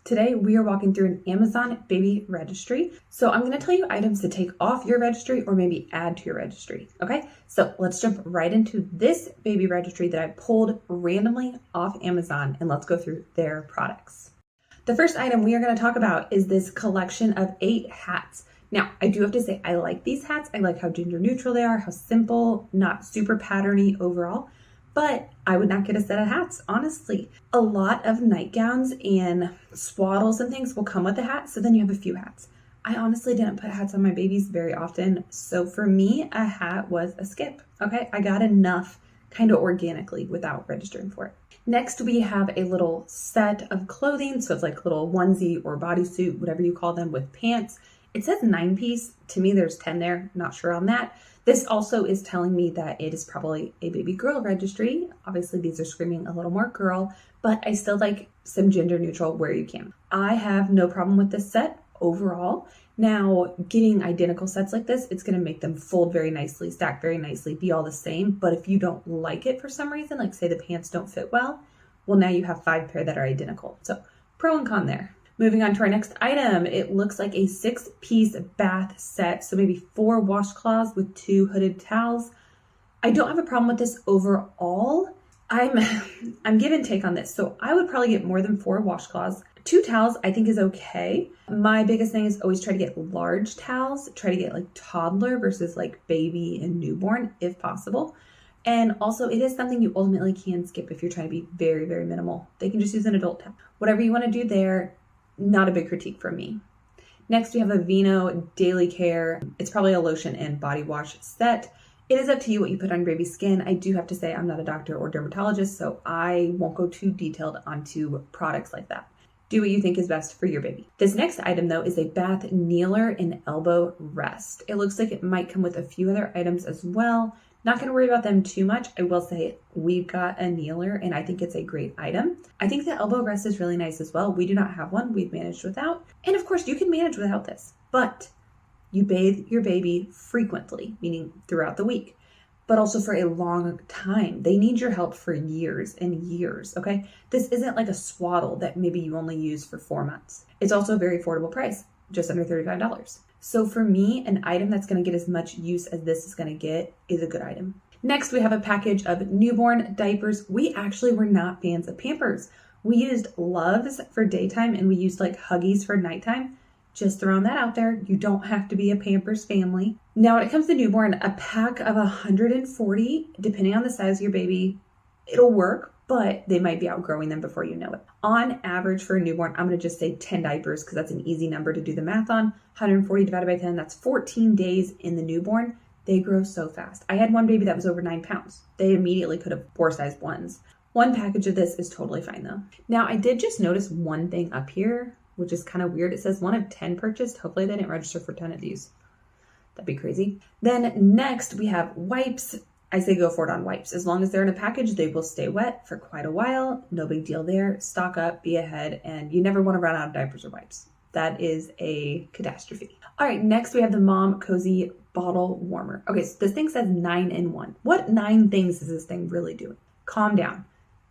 Today we are walking through an Amazon baby registry. So I'm going to tell you items to take off your registry or maybe add to your registry. Okay, so let's jump right into this baby registry that I pulled randomly off Amazon, and let's go through their products. The first item we are going to talk about is this collection of 8 hats. Now, I do have to say I like these hats. I like how gender neutral they are, how simple, not super patterny overall. But I would not get a set of hats, honestly. A lot of nightgowns and swaddles and things will come with a hat, so then you have a few hats. I honestly didn't put hats on my babies very often, so for me, a hat was a skip, okay? I got enough kind of organically without registering for it. Next, we have a little set of clothing, so it's like a little onesie or bodysuit, whatever you call them, with pants. It says 9-piece. To me, there's 10 there. Not sure on that. This also is telling me that it is probably a baby girl registry. Obviously, these are screaming a little more girl, but I still like some gender neutral where you can. I have no problem with this set overall. Now, getting identical sets like this, it's going to make them fold very nicely, stack very nicely, be all the same. But if you don't like it for some reason, like say the pants don't fit well now you have 5 pair that are identical. So pro and con there. Moving on to our next item, it looks like a 6-piece bath set. So maybe 4 washcloths with 2 hooded towels. I don't have a problem with this overall. I'm give and take on this. So I would probably get more than 4 washcloths. 2 towels I think is okay. My biggest thing is always try to get large towels. Try to get like toddler versus like baby and newborn if possible. And also it is something you ultimately can skip if you're trying to be very, very minimal. They can just use an adult towel. Whatever you want to do there, not a big critique from me. Next, we have a Vino Daily Care. It's probably a lotion and body wash set. It is up to you what you put on your baby's skin. I do have to say I'm not a doctor or dermatologist, so I won't go too detailed onto products like that. Do what you think is best for your baby. This next item, though, is a bath kneeler and elbow rest. It looks like it might come with a few other items as well. Not going to worry about them too much. I will say we've got a kneeler and I think it's a great item. I think the elbow rest is really nice as well. We do not have one. We've managed without. And of course you can manage without this, but you bathe your baby frequently, meaning throughout the week, but also for a long time. They need your help for years and years, okay? This isn't like a swaddle that maybe you only use for 4 months. It's also a very affordable price, just under $35. So for me, an item that's going to get as much use as this is going to get is a good item. Next, we have a package of newborn diapers. We actually were not fans of Pampers. We used Loves for daytime and we used like Huggies for nighttime. Just throwing that out there. You don't have to be a Pampers family. Now, when it comes to newborn, a pack of 140, depending on the size of your baby, it'll work, but they might be outgrowing them before you know it. On average for a newborn, I'm going to just say 10 diapers because that's an easy number to do the math on. 140 divided by 10, that's 14 days in the newborn. They grow so fast. I had one baby that was over 9 pounds. They immediately could have 4-sized ones. One package of this is totally fine though. Now, I did just notice one thing up here, which is kind of weird. It says 1 of 10 purchased. Hopefully they didn't register for 10 of these. That'd be crazy. Then next we have wipes. I say go for it on wipes. As long as they're in a package, they will stay wet for quite a while. No big deal there. Stock up, be ahead, and you never want to run out of diapers or wipes. That is a catastrophe. All right, next we have the Mom Cozy Bottle Warmer. Okay, so this thing says 9-in-1. What 9 things is this thing really doing? Calm down.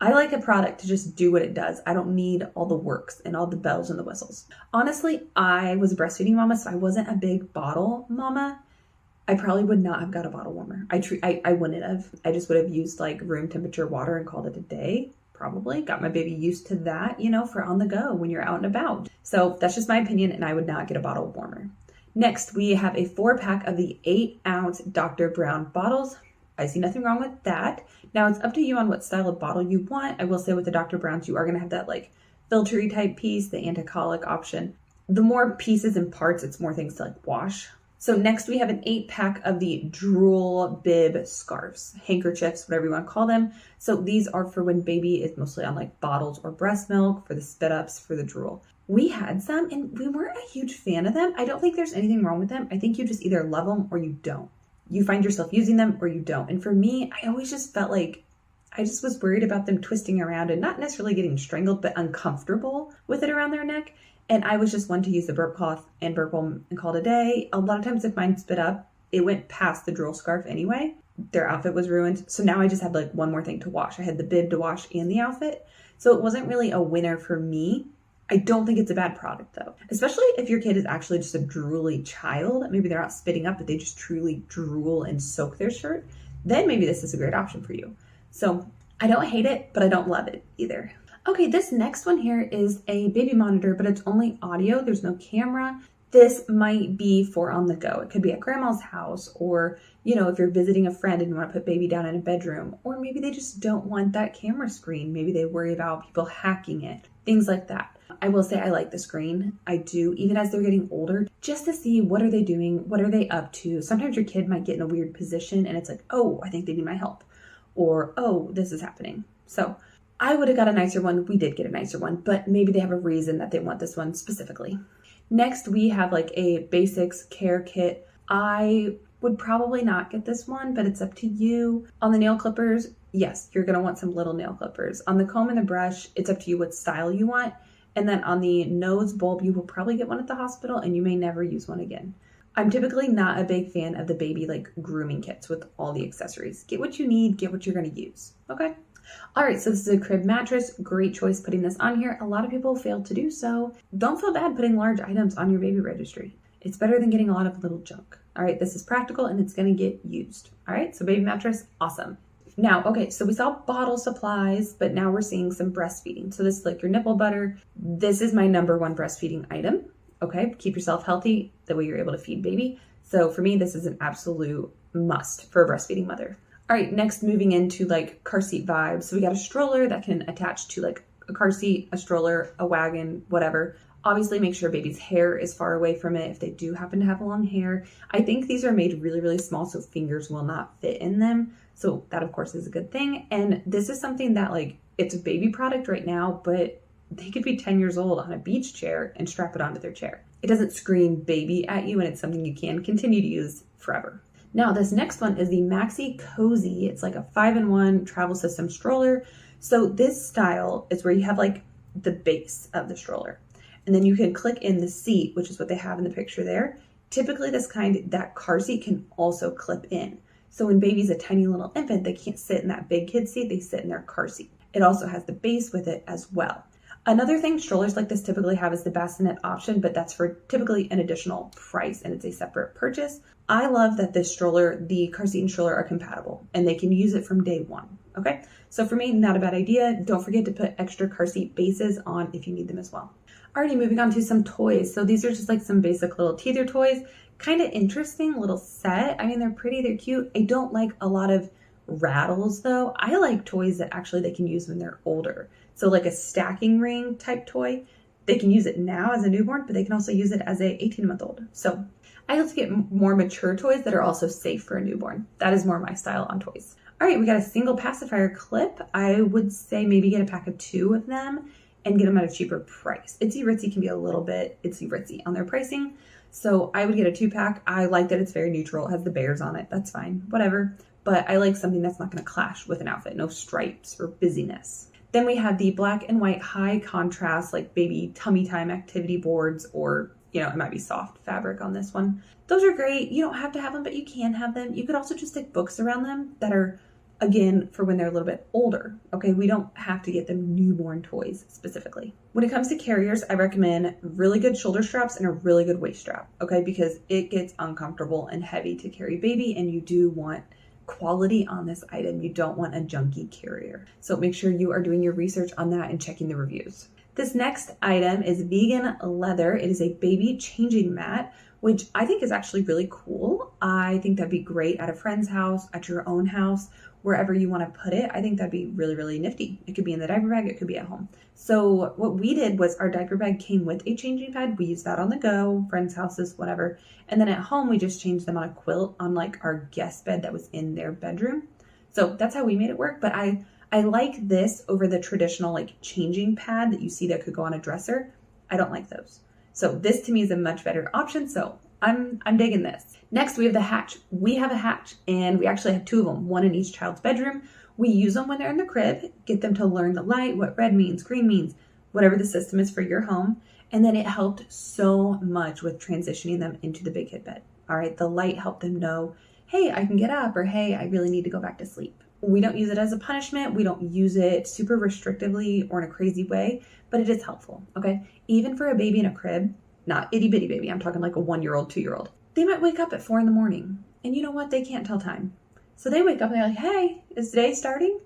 I like a product to just do what it does. I don't need all the works and all the bells and the whistles. Honestly, I was a breastfeeding mama, so I wasn't a big bottle mama. I probably would not have got a bottle warmer. I wouldn't have. I just would have used like room temperature water and called it a day. Probably got my baby used to that, for on the go when you're out and about. So that's just my opinion, and I would not get a bottle warmer. Next, we have a 4-pack of the 8-ounce Dr. Brown bottles. I see nothing wrong with that. Now it's up to you on what style of bottle you want. I will say with the Dr. Browns, you are going to have that like filtery type piece, the anti-colic option. The more pieces and parts, it's more things to like wash. So next we have an 8-pack of the drool bib scarves, handkerchiefs, whatever you want to call them. So these are for when baby is mostly on like bottles or breast milk, for the spit ups, for the drool. We had some and we weren't a huge fan of them. I don't think there's anything wrong with them. I think you just either love them or you don't. You find yourself using them or you don't. And for me, I always just felt like I just was worried about them twisting around and not necessarily getting strangled, but uncomfortable with it around their neck. And I was just one to use the burp cloth and burp them and call it a day. A lot of times if mine spit up, it went past the drool scarf anyway. Their outfit was ruined. So now I just had like one more thing to wash. I had the bib to wash and the outfit. So it wasn't really a winner for me. I don't think it's a bad product though, especially if your kid is actually just a drooly child. Maybe they're not spitting up, but they just truly drool and soak their shirt. Then maybe this is a great option for you. So I don't hate it, but I don't love it either. Okay, this next one here is a baby monitor, but it's only audio. There's no camera. This might be for on the go. It could be at grandma's house, or, if you're visiting a friend and you want to put baby down in a bedroom, or maybe they just don't want that camera screen. Maybe they worry about people hacking it, things like that. I will say I like the screen. I do, even as they're getting older, just to see what are they doing? What are they up to? Sometimes your kid might get in a weird position and it's like, oh, I think they need my help. Or, oh, this is happening. So I would have got a nicer one. We did get a nicer one, but maybe they have a reason that they want this one specifically. Next, we have like a basics care kit. I would probably not get this one, but it's up to you. On the nail clippers, yes, you're going to want some little nail clippers. On the comb and the brush, it's up to you what style you want. And then on the nose bulb, you will probably get one at the hospital and you may never use one again. I'm typically not a big fan of the baby grooming kits with all the accessories. Get what you need, get what you're going to use. Okay. All right, so this is a crib mattress. Great choice putting this on here. A lot of people fail to do so. Don't feel bad putting large items on your baby registry. It's better than getting a lot of little junk. All right, this is practical and it's going to get used. All right, so baby mattress, awesome. Now, okay, so we saw bottle supplies, but now we're seeing some breastfeeding. So this is like your nipple butter. This is my number one breastfeeding item. Okay, keep yourself healthy. That way you're able to feed baby. So for me, this is an absolute must for a breastfeeding mother. All right, next moving into car seat vibes. So we got a stroller that can attach to a car seat, a stroller, a wagon, whatever. Obviously make sure baby's hair is far away from it if they do happen to have long hair. I think these are made really, really small so fingers will not fit in them. So that of course is a good thing. And this is something that it's a baby product right now, but they could be 10 years old on a beach chair and strap it onto their chair. It doesn't scream baby at you and it's something you can continue to use forever. Now, this next one is the Maxi Cozy. It's like a 5-in-1 travel system stroller. So this style is where you have the base of the stroller. And then you can click in the seat, which is what they have in the picture there. Typically that car seat can also clip in. So when baby's a tiny little infant, they can't sit in that big kid seat, they sit in their car seat. It also has the base with it as well. Another thing strollers like this typically have is the bassinet option, but that's for typically an additional price and it's a separate purchase. I love that this stroller, the car seat and stroller are compatible and they can use it from day one. Okay, so for me, not a bad idea. Don't forget to put extra car seat bases on if you need them as well. Alrighty, moving on to some toys. So these are just some basic little teether toys. Kind of interesting little set. I mean, they're pretty, they're cute. I don't like a lot of rattles though. I like toys that actually they can use when they're older. So a stacking ring type toy, they can use it now as a newborn, but they can also use it as a 18-month-old. So I like to get more mature toys that are also safe for a newborn. That is more my style on toys. All right, we got a single pacifier clip. I would say maybe get a pack of 2 of them and get them at a cheaper price. Itsy Ritsy can be a little bit itsy Ritsy on their pricing. So I would get a 2-pack. I like that it's very neutral. It has the bears on it. That's fine, whatever. But I like something that's not going to clash with an outfit. No stripes or busyness. Then we have the black and white high contrast, baby tummy time activity boards, or, it might be soft fabric on this one. Those are great. You don't have to have them, but you can have them. You could also just stick books around them that are, again, for when they're a little bit older. Okay, we don't have to get them newborn toys specifically. When it comes to carriers, I recommend really good shoulder straps and a really good waist strap, okay, because it gets uncomfortable and heavy to carry baby, and you do want quality on this item. You don't want a junky carrier. So make sure you are doing your research on that and checking the reviews. This next item is vegan leather. It is a baby changing mat, which I think is actually really cool. I think that'd be great at a friend's house, at your own house, wherever you want to put it. I think that'd be really, really nifty. It could be in the diaper bag. It could be at home. So what we did was our diaper bag came with a changing pad. We used that on the go, friends' houses, whatever. And then at home, we just changed them on a quilt on our guest bed that was in their bedroom. So that's how we made it work. But I like this over the traditional changing pad that you see that could go on a dresser. I don't like those. So this to me is a much better option. So I'm digging this. Next, we have the hatch. We have a hatch and we actually have 2 of them, one in each child's bedroom. We use them when they're in the crib, get them to learn the light, what red means, green means, whatever the system is for your home. And then it helped so much with transitioning them into the big kid bed. All right, the light helped them know, hey, I can get up, or hey, I really need to go back to sleep. We don't use it as a punishment. We don't use it super restrictively or in a crazy way, but it is helpful, okay? Even for a baby in a crib, not itty bitty baby, I'm talking like a 1-year-old, 2-year-old. They might wake up at 4 a.m. and you know what? They can't tell time. So they wake up and they're like, hey, is today starting?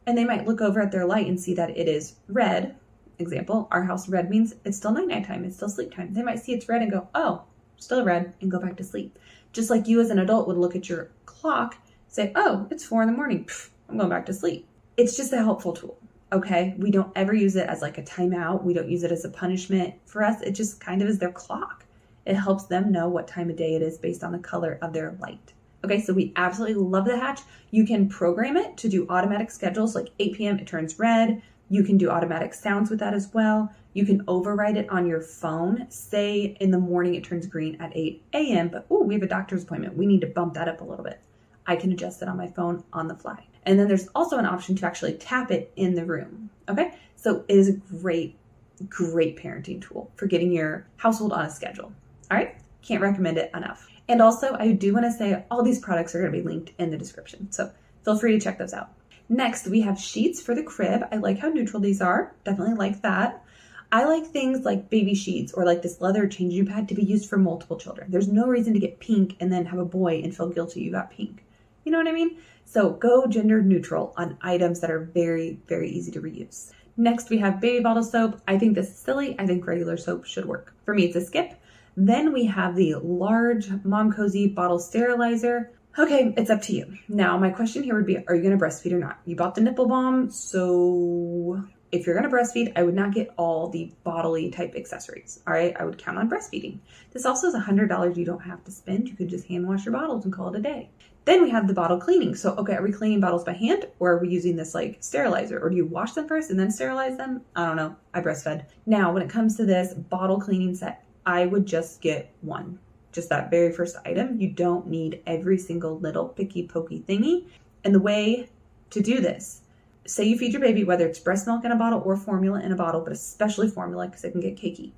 And they might look over at their light and see that it is red. Example, our house red means it's still night time. It's still sleep time. They might see it's red and go, oh, still red, and go back to sleep. Just like you as an adult would look at your clock, say, oh, it's 4 a.m. Pff, I'm going back to sleep. It's just a helpful tool, okay? We don't ever use it as like a timeout. We don't use it as a punishment. For us, it just kind of is their clock. It helps them know what time of day it is based on the color of their light. Okay, so we absolutely love the hatch. You can program it to do automatic schedules, like 8 p.m. it turns red. You can do automatic sounds with that as well. You can override it on your phone. Say in the morning it turns green at 8 a.m., but we have a doctor's appointment. We need to bump that up a little bit. I can adjust it on my phone on the fly. And then there's also an option to actually tap it in the room. Okay, so it is a great parenting tool for getting your household on a schedule. All right, can't recommend it enough. And also, I do want to say all these products are going to be linked in the description, so feel free to check those out. Next, we have sheets for the crib. I like how neutral these are. Definitely like that. I like things like baby sheets or like this leather changing pad to be used for multiple children. There's no reason to get pink and then have a boy and feel guilty you got pink. You know what I mean? So go gender neutral on items that are very, very easy to reuse. Next, we have baby bottle soap. I think this is silly. I think regular soap should work. For me, it's a skip. Then we have the large Mom Cozy bottle sterilizer. Okay, it's up to you. Now, my question here would be, are you going to breastfeed or not? You bought the nipple balm, so if you're going to breastfeed, I would not get all the bodily type accessories. All right, I would count on breastfeeding. This also is $100 you don't have to spend. You could just hand wash your bottles and call it a day. Then we have the bottle cleaning. So, okay, are we cleaning bottles by hand or are we using this like sterilizer? Or do you wash them first and then sterilize them? I don't know. I breastfed. Now, when it comes to this bottle cleaning set, I would just get one. Just that very first item. You don't need every single little picky pokey thingy. And the way to do this, say you feed your baby, whether it's breast milk in a bottle or formula in a bottle, but especially formula because it can get cakey.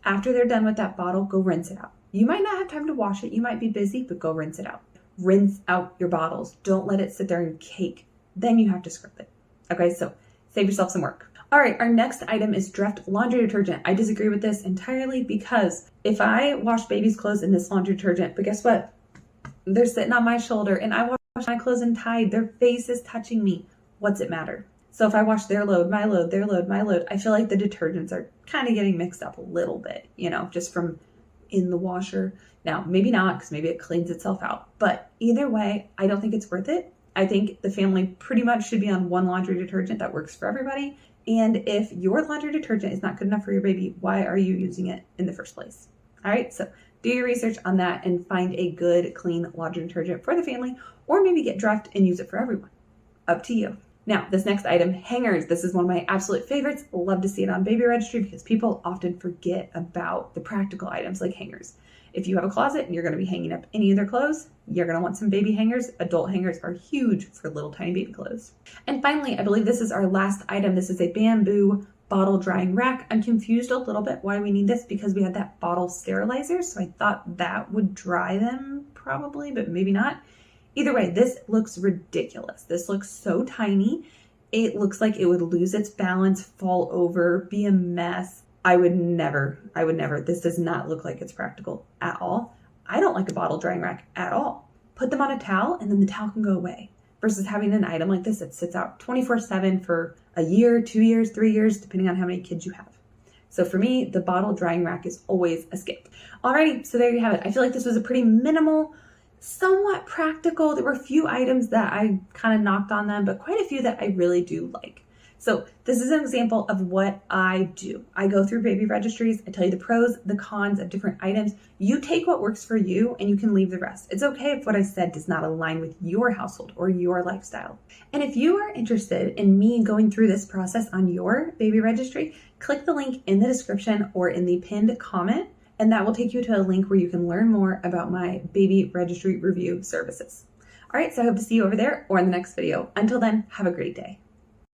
After they're done with that bottle, go rinse it out. You might not have time to wash it. You might be busy, but go rinse it out. Rinse out your bottles. Don't let it sit there and cake. Then you have to scrub it. Okay, so save yourself some work. All right, our next item is Dreft laundry detergent. I disagree with this entirely because if I wash baby's clothes in this laundry detergent, but guess what? They're sitting on my shoulder and I wash my clothes in Tide. Their face is touching me. What's it matter? So if I wash their load, my load, their load, my load, I feel like the detergents are kind of getting mixed up a little bit, just from in the washer. Now, maybe not because maybe it cleans itself out. But either way, I don't think it's worth it. I think the family pretty much should be on one laundry detergent that works for everybody. And if your laundry detergent is not good enough for your baby, why are you using it in the first place? All right, so do your research on that and find a good, clean laundry detergent for the family, or maybe get Dreft and use it for everyone. Up to you. Now, this next item, hangers. This is one of my absolute favorites. Love to see it on Baby Registry because people often forget about the practical items like hangers. If you have a closet and you're going to be hanging up any of their clothes, you're going to want some baby hangers. Adult hangers are huge for little tiny baby clothes. And finally, I believe this is our last item. This is a bamboo bottle drying rack. I'm confused a little bit why we need this because we had that bottle sterilizer. So I thought that would dry them probably, but maybe not. Either way, this looks ridiculous. This looks so tiny. It looks like it would lose its balance, fall over, be a mess. I would never. This does not look like it's practical at all. I don't like a bottle drying rack at all. Put them on a towel and then the towel can go away versus having an item like this that sits out 24/7 for a year, 2 years, 3 years, depending on how many kids you have. So for me, the bottle drying rack is always a skip. Alrighty, so there you have it. I feel like this was a pretty minimal, somewhat practical. There were a few items that I kind of knocked on them, but quite a few that I really do like. So this is an example of what I do. I go through baby registries. I tell you the pros, the cons of different items. You take what works for you and you can leave the rest. It's okay if what I said does not align with your household or your lifestyle. And if you are interested in me going through this process on your baby registry, click the link in the description or in the pinned comment, and that will take you to a link where you can learn more about my baby registry review services. All right, so I hope to see you over there or in the next video. Until then, have a great day.